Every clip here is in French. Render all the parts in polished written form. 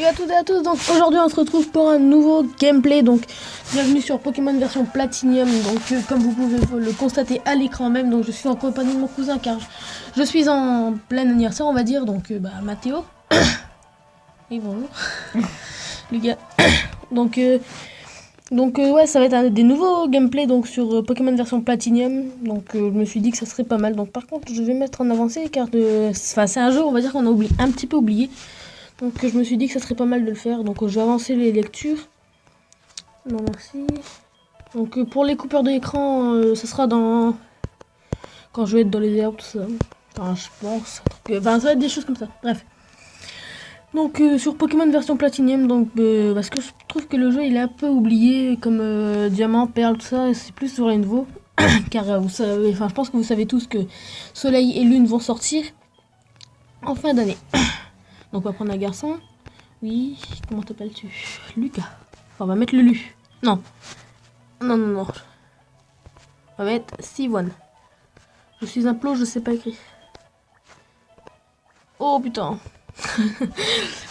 Salut à toutes et à tous, donc aujourd'hui on se retrouve pour un nouveau gameplay, donc bienvenue sur Pokémon version Platinum, donc comme vous pouvez le constater à l'écran même, donc je suis en compagnie de mon cousin car je suis en plein anniversaire on va dire, donc Mathéo, et bonjour, les gars, donc ouais ça va être des nouveaux gameplays donc sur Pokémon version Platinum, donc je me suis dit que ça serait pas mal, donc par contre je vais mettre en avancée car c'est un jeu on va dire qu'on a un petit peu oublié. Donc je me suis dit que ça serait pas mal de le faire. Donc je vais avancer les lectures. Non merci. Donc pour les coupeurs d'écran, ça sera dans... Quand je vais être dans les herbes, tout ça. Enfin je pense. Enfin ça va être des choses comme ça. Bref. Donc sur Pokémon version Platinum, donc parce que je trouve que le jeu il est un peu oublié. Comme Diamant, Perle, tout ça. C'est plus sur les nouveaux. Car vous savez, enfin je pense que vous savez tous que Soleil et Lune vont sortir en fin d'année. Donc on va prendre un garçon. Oui, comment t'appelles-tu? Lucas. Enfin, on va mettre le Lu. Non. Non. On va mettre Sivone. Je suis un plot, je sais pas écrire. Oh putain.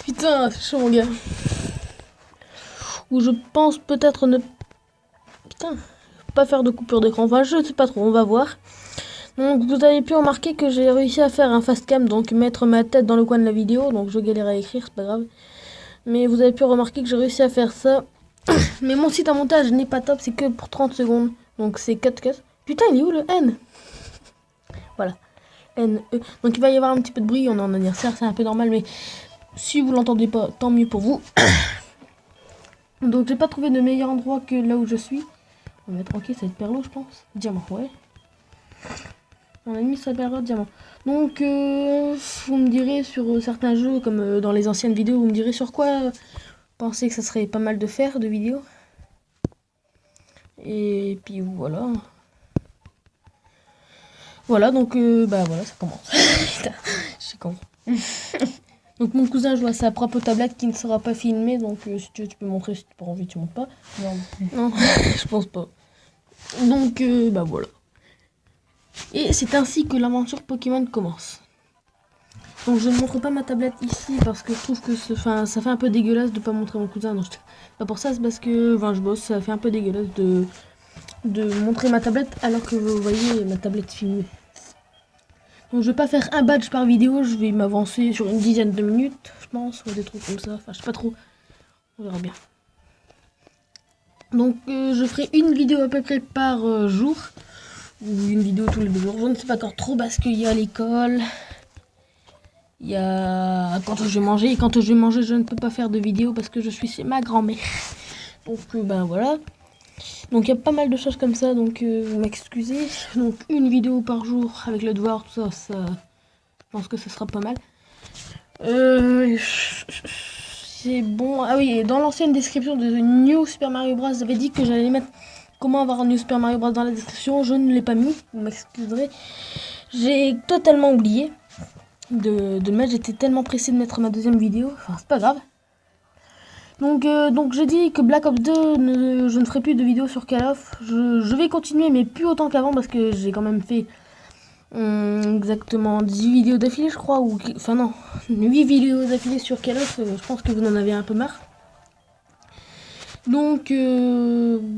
Putain, c'est chaud mon gars. Ou je pense peut-être ne... Putain. Pas faire de coupure d'écran. Enfin, je sais pas trop, on va voir. Donc vous avez pu remarquer que j'ai réussi à faire un fast cam, donc mettre ma tête dans le coin de la vidéo. Donc je galère à écrire, c'est pas grave. Mais vous avez pu remarquer que j'ai réussi à faire ça. Mais mon site à montage n'est pas top, c'est que pour 30 secondes. Donc c'est cut. Putain, il est où le N? Voilà. N, E. Donc il va y avoir un petit peu de bruit, on est en anniversaire, c'est un peu normal, mais si vous l'entendez pas, tant mieux pour vous. Donc j'ai pas trouvé de meilleur endroit que là où je suis. On va être tranquille, ça va être perlo, je pense. Diamant, ouais. On a mis ça perlo, diamant. Donc vous me direz sur certains jeux, comme dans les anciennes vidéos, vous me direz sur quoi pensez que ça serait pas mal de faire de vidéos. Et puis voilà. Voilà, donc voilà, ça commence. Putain, je suis con. Donc mon cousin joue à sa propre tablette qui ne sera pas filmée, donc si tu veux, tu peux montrer, si tu n'as pas envie, tu montes pas. Non, je pense pas. Donc voilà. Et c'est ainsi que l'aventure Pokémon commence. Donc je ne montre pas ma tablette ici parce que je trouve que ça fait un peu dégueulasse de pas montrer mon cousin. Non, pas pour ça, c'est parce que je bosse, ça fait un peu dégueulasse de montrer ma tablette alors que vous voyez ma tablette filmée. Donc je vais pas faire un badge par vidéo, je vais m'avancer sur une dizaine de minutes, je pense, ou des trucs comme ça, enfin je sais pas trop, on verra bien. Donc je ferai une vidéo à peu près par jour, ou une vidéo tous les 2 jours, je ne sais pas encore trop parce qu'il y a l'école, il y a quand je vais manger, et quand je vais manger je ne peux pas faire de vidéo parce que je suis chez ma grand-mère. Donc voilà. Donc il y a pas mal de choses comme ça, donc vous m'excusez. Donc une vidéo par jour avec le devoir, tout ça, je pense que ça sera pas mal. C'est bon. Ah oui, dans l'ancienne description de The New Super Mario Bros, j'avais dit que j'allais mettre comment avoir un New Super Mario Bros dans la description. Je ne l'ai pas mis, vous m'excuserez. J'ai totalement oublié de le mettre. J'étais tellement pressé de mettre ma deuxième vidéo. Enfin, c'est pas grave. Donc j'ai dit que Black Ops 2, je ne ferai plus de vidéos sur Call of. Je vais continuer, mais plus autant qu'avant parce que j'ai quand même fait exactement 10 vidéos d'affilée, je crois. Enfin non, 8 vidéos d'affilée sur Call of. Je pense que vous en avez un peu marre. Donc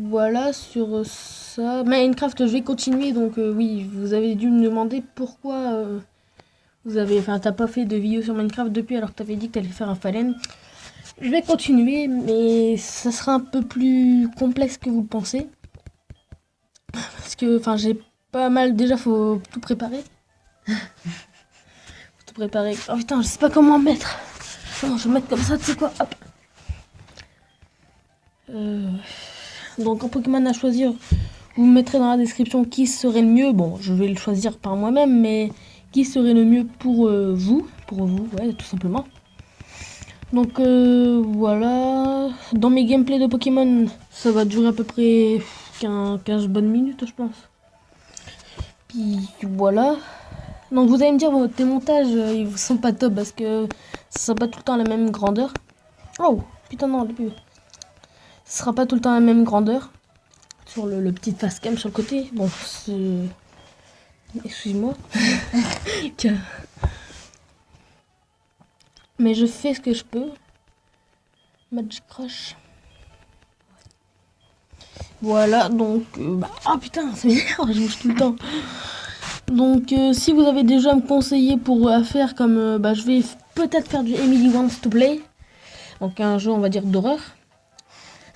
voilà sur ça. Minecraft, je vais continuer. Donc oui, vous avez dû me demander pourquoi t'as pas fait de vidéo sur Minecraft depuis alors que t'avais dit que t'allais faire un Fallen. Je vais continuer, mais ça sera un peu plus complexe que vous le pensez. Parce que, j'ai pas mal... Déjà, faut tout préparer. Faut tout préparer. Oh putain, je sais pas comment mettre. Non, je vais mettre comme ça, tu sais quoi. Hop. Donc, en Pokémon à choisir, vous me mettrez dans la description qui serait le mieux. Bon, je vais le choisir par moi-même, mais qui serait le mieux pour vous. Pour vous, ouais, tout simplement. Donc voilà, dans mes gameplays de Pokémon, ça va durer à peu près 15 bonnes minutes je pense. Puis voilà. Donc vous allez me dire, tes montages, ils sont pas top parce que ça sera pas tout le temps la même grandeur. Oh, putain non, ce sera pas tout le temps la même grandeur. Sur le petit face cam sur le côté. Bon, excuse-moi. Mais je fais ce que je peux. Magic Crush. Voilà, donc... ah putain, ça m'énerve, je bouge tout le temps. Donc, si vous avez des jeux à me conseiller pour faire comme... je vais peut-être faire du Emily Wants to Play. Donc, un jeu, on va dire, d'horreur.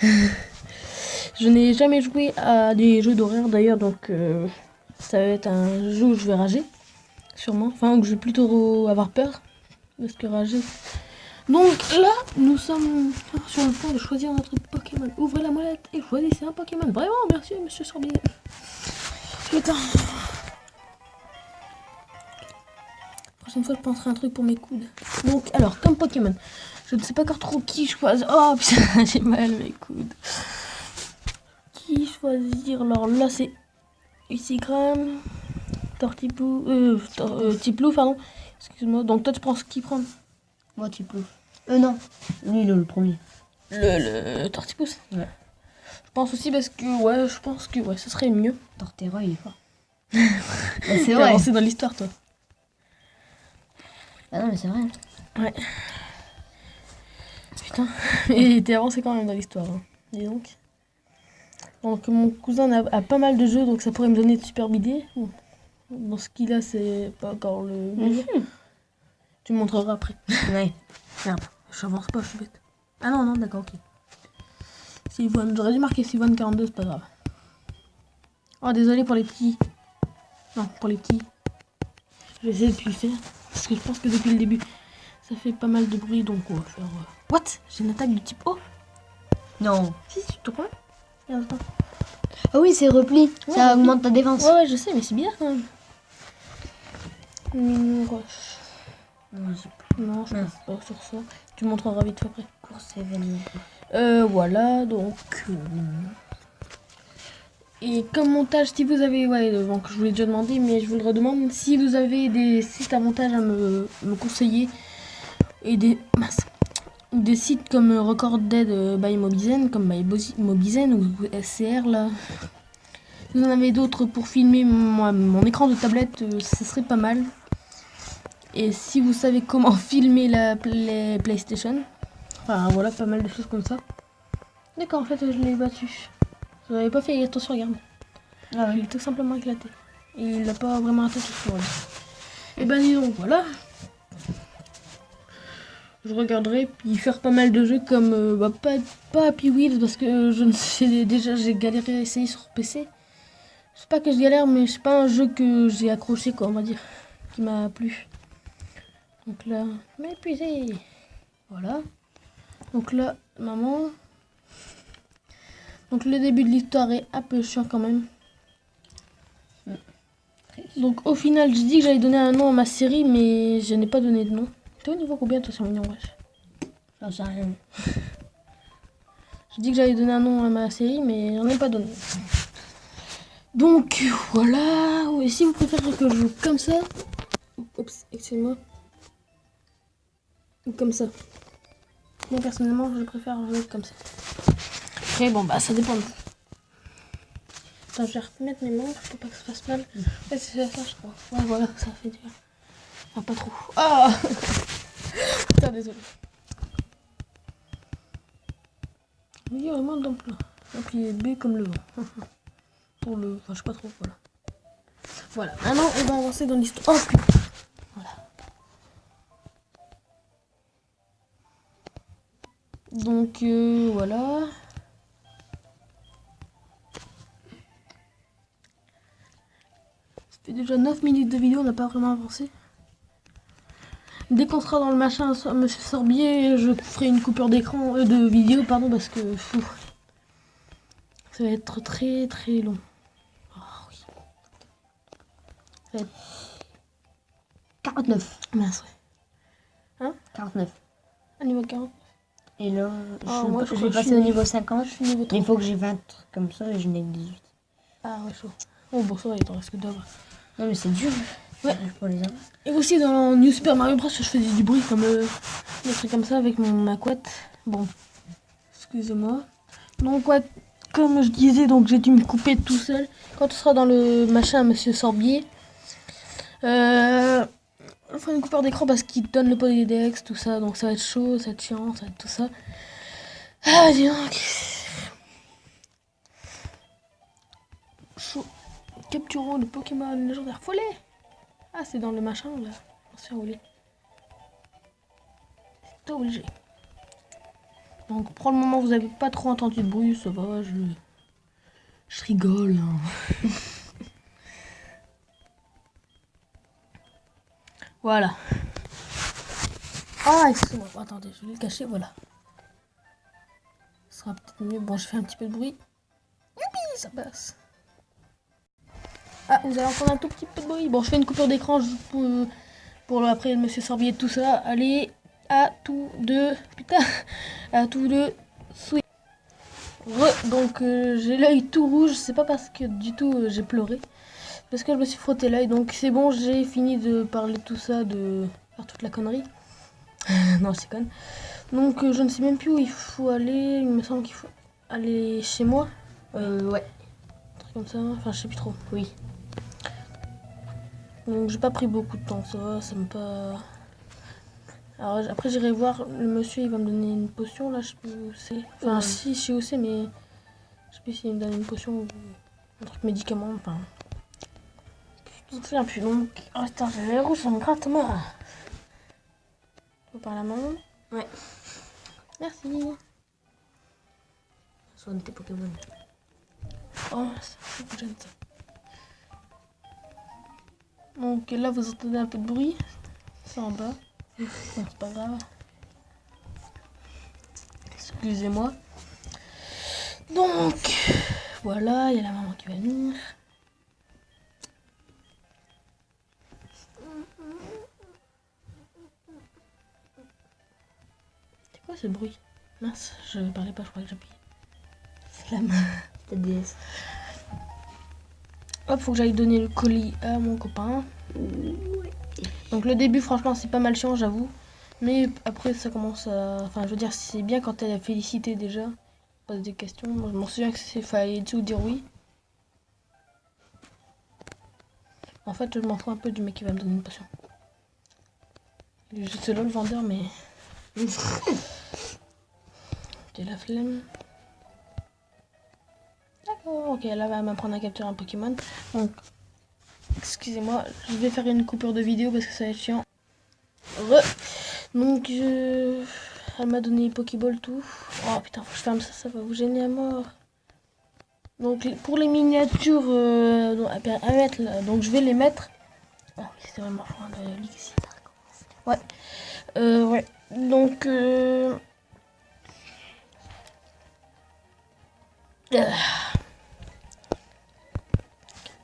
Je n'ai jamais joué à des jeux d'horreur, d'ailleurs, donc... ça va être un jeu où je vais rager. Sûrement. Enfin, où je vais plutôt avoir peur. Parce que rager... Donc là, nous sommes sur le point de choisir notre Pokémon. Ouvrez la molette et choisissez un Pokémon. Vraiment, merci, monsieur Sorbier. Putain. Prochaine fois, je penserai un truc pour mes coudes. Donc, alors, comme Pokémon, je ne sais pas encore trop qui choisir. Oh putain, j'ai mal mes coudes. Qui choisir? Alors là, c'est Icygram, Tortipou, Tiplou, pardon. Excuse-moi. Donc toi, tu penses qui prendre? Moi, Tiplou. Non, lui, le premier. Le Tortipousse. Ouais. Je pense aussi parce que, ouais, je pense que, ouais, ce serait mieux. Torterra, il est fort. C'est vrai. Avancé dans l'histoire, toi. Ah non, mais c'est vrai. Ouais. Putain. Et t'es avancé quand même dans l'histoire, hein. Dis donc. Donc, mon cousin a pas mal de jeux, donc ça pourrait me donner de superbes idées. Bon, ce qu'il a, c'est pas encore le meilleur. Tu me montreras après. Ouais. Merde, j'avance pas, je suis bête. Ah non, d'accord, ok. Sylvain, j'aurais dû marquer Sylvain 42, c'est pas grave. Oh, désolé pour les petits. Non, pour les petits. Je vais essayer de plus le faire. Parce que je pense que depuis le début, ça fait pas mal de bruit, donc on va faire... What? J'ai une attaque du type O? Non. Si, tu te crois? Attends. Ah oui, c'est repli. Ouais, ça augmente ta défense. Ouais, je sais, mais c'est bizarre quand même. Roche. Non, je pense pas sur ça. Tu montreras vite fait après. Course événement. Voilà, donc... Et comme montage, si vous avez... Ouais, donc je vous l'ai déjà demandé, mais je vous le redemande. Si vous avez des sites à montage à me conseiller, et des sites comme Record Dead by Mobizen, comme by Mobizen ou SCR, là... Si vous en avez d'autres pour filmer mon écran de tablette, ce serait pas mal. Et si vous savez comment filmer les PlayStation, enfin voilà, pas mal de choses comme ça. D'accord, en fait, je l'ai battu. Je n'avais pas fait attention, regarde. Ah ouais. Il est tout simplement éclaté. Et il n'a pas vraiment attaqué sur lui. Et ben dis donc, voilà. Je regarderai, puis faire pas mal de jeux comme, pas Happy Wheels, parce que je ne sais, déjà j'ai galéré à essayer sur PC. Je sais pas que je galère, mais c'est pas un jeu que j'ai accroché, quoi, on va dire, qui m'a plu. Donc là, m'épuiser. Voilà. Donc là, maman. Donc le début de l'histoire est un peu chiant quand même. Donc au final, j'ai dit que j'allais donner un nom à ma série, mais je n'ai pas donné de nom. T'es au niveau combien toi, c'est mignon, wesh? J'en sais rien. J'ai dit que j'allais donner un nom à ma série, mais j'en ai pas donné. Donc voilà. Et si vous préférez que je joue comme ça, oups, excusez-moi, ou comme ça. Moi personnellement, je préfère jouer comme ça. Après, bon, ça dépend de vous. Attends, je vais remettre mes manches pour pas que ça fasse mal. Ouais, c'est ça, je crois. Ouais, voilà, ça fait du mal. Enfin, pas trop. Ah putain, désolé. Il y a vraiment dans le plat. Et puis B comme le vent. Pour le... Enfin, je sais pas trop, voilà. Voilà, maintenant, on va avancer dans l'histoire. Oh putain. Voilà. Donc, voilà. Ça fait déjà 9 minutes de vidéo, on n'a pas vraiment avancé. Dès qu'on sera dans le machin, monsieur Sorbier, je ferai une coupure d'écran, de vidéo, pardon, parce que ça va être très très long. Oh, oui. Ça va être... 49. Mince, ouais. Hein? 49. À niveau 40. Et là, moi, je vais passer au niveau 50. Je suis niveau 30. Il faut que j'ai 20 comme ça et je n'ai que 18. Ah ouais, chaud. Oh bon, ça va, il t'en reste que 2. Non mais c'est dur. Ouais. Pour les avoir. Et aussi dans New Super Mario Bros, je faisais du bruit comme des trucs comme ça avec ma couette. Bon, excusez-moi. Donc ouais, comme je disais, donc j'ai dû me couper tout seul. Quand on sera dans le machin, monsieur Sorbier, on fera une coupure d'écran parce qu'il donne le Pokédex, tout ça. Donc ça va être chaud, ça va être chiant, ça va être tout ça. Ah, dis donc. Chaud. Capturons le Pokémon légendaire follet. Ah, c'est dans le machin là. Ancien roulé. C'est obligé. Donc pour le moment vous avez pas trop entendu de bruit, ça va, je rigole. Hein. Voilà. Ah, excusez-moi, attendez, je vais le cacher, voilà. Ce sera peut-être mieux. Bon, je fais un petit peu de bruit. Youpi, ça passe. Ah, vous allez entendre un tout petit peu de bruit. Bon, je fais une coupure d'écran pour après le monsieur Sorbier tout ça. Allez, à tous deux. Putain, à tous deux. Donc j'ai l'œil tout rouge. C'est pas parce que du tout j'ai pleuré. Parce que je me suis frotté l'œil. Donc c'est bon, j'ai fini de parler de tout ça, de faire toute la connerie. Non, c'est conne. Donc je ne sais même plus où il faut aller. Il me semble qu'il faut aller chez moi. Ouais. Un truc comme ça. Enfin, je sais plus trop. Oui. Donc j'ai pas pris beaucoup de temps, ça va, ça me pas... Alors après j'irai voir le monsieur, il va me donner une potion là, je sais plus où c'est. Enfin si, je sais où c'est, mais je sais plus s'il me donne une potion ou un truc médicament, enfin... Je me souviens plus, donc... Oh putain, j'ai les rouges, ça me gratte mort. Par la main. Ouais. Merci. Soigne tes Pokémon. Oh, c'est j'aime ça. Donc là vous entendez un peu de bruit, c'est en bas. Non, c'est pas grave. Excusez-moi. Donc, voilà, il y a la maman qui va venir. C'est quoi ce bruit? Mince, je parlais pas, je crois que j'appuie. C'est la main. Ta DS. Hop, faut que j'aille donner le colis à mon copain. Donc le début, franchement, c'est pas mal chiant, j'avoue. Mais après, ça commence à... Enfin, je veux dire, c'est bien quand elle a félicité déjà. Pose des questions. Moi, je m'en souviens que c'est fallait tout dire oui. En fait, je m'en fous un peu du mec qui va me donner une potion. Il est juste là, le vendeur, mais... J'ai la flemme. D'accord, ok, là, elle va m'apprendre à capturer un Pokémon. Donc, excusez-moi, je vais faire une coupure de vidéo parce que ça va être chiant. Donc, elle m'a donné les Pokéball, tout. Oh putain, faut que je ferme ça, ça va vous gêner à mort. Donc, pour les miniatures à mettre là, donc je vais les mettre. Oh oui, c'est vraiment fort de l'Ixi. Ouais. Ouais. Donc,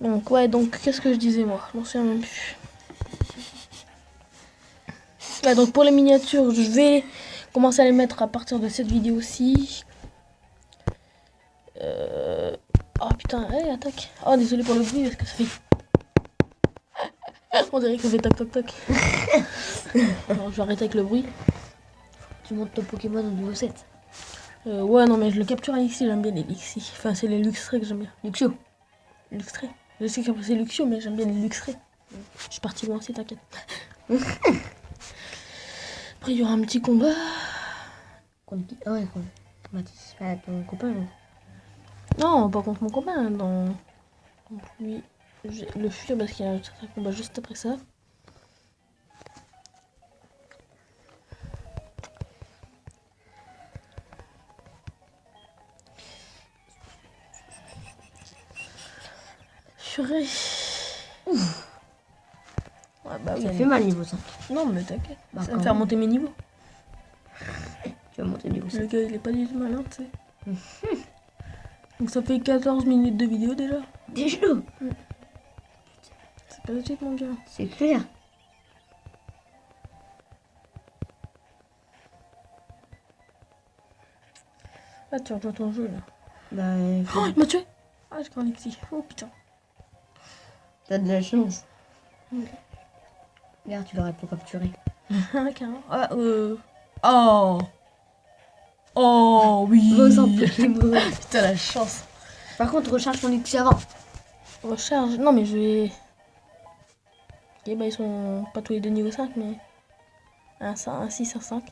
donc ouais, donc qu'est-ce que je disais moi? Je m'en souviens même plus. Ouais, donc pour les miniatures, je vais commencer à les mettre à partir de cette vidéo-ci. Oh putain, allez, attaque. Oh, désolé pour le bruit parce que ça fait... On dirait que ça fait toc toc toc. Alors, je vais arrêter avec le bruit. Tu montes ton Pokémon au niveau 7. Ouais, non, mais je le capture à Lixi, j'aime bien les Lixi. Enfin, c'est les Luxray que j'aime bien. Luxio. Luxray. Je sais que c'est Luxio, mais j'aime bien les Luxray. Je suis partie loin aussi, t'inquiète. Après, il y aura un petit combat. Ah ouais, quoi. Mathis, pas ton copain. Non, pas contre mon copain. Donc lui, je vais le fuir parce qu'il y a un combat juste après ça. Purée. Ouf. Ouais, bah oui. Ça fait mal niveau 5. Non, mais t'inquiète. Bah, ça va me faire monter mes niveaux. Tu vas monter niveau 5. Le gars, il est pas du tout malin, tu sais. Donc ça fait 14 minutes de vidéo déjà. Déjà. C'est pas de suite, mon gars. C'est clair. Ah, tu rejoins ton jeu là. Bah, Oh, il m'a tué. Ah, j'ai cru un Lexi. Oh putain. t'as de la chance. Ok. Regarde, tu l'aurais pas capturé. Carrément. Ah, Oh. Oh, oui. Vos Pokémon. Putain, la chance. Par contre, recharge ton Luxio avant. Recharge. Non, mais je vais... Ok, bah ils sont pas tous les deux niveau 5, mais... Un 6, un 5.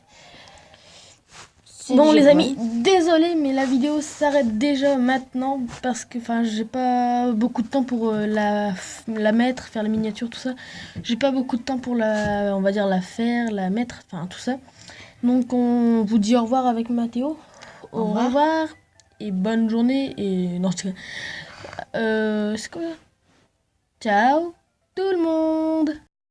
Bon, les amis, désolé, mais la vidéo s'arrête déjà maintenant parce que j'ai pas beaucoup de temps pour la mettre, faire la miniature, tout ça. J'ai pas beaucoup de temps pour on va dire la faire, la mettre, tout ça. Donc on vous dit au revoir avec Mathéo. Au revoir et bonne journée et non, c'est quoi? Ciao tout le monde.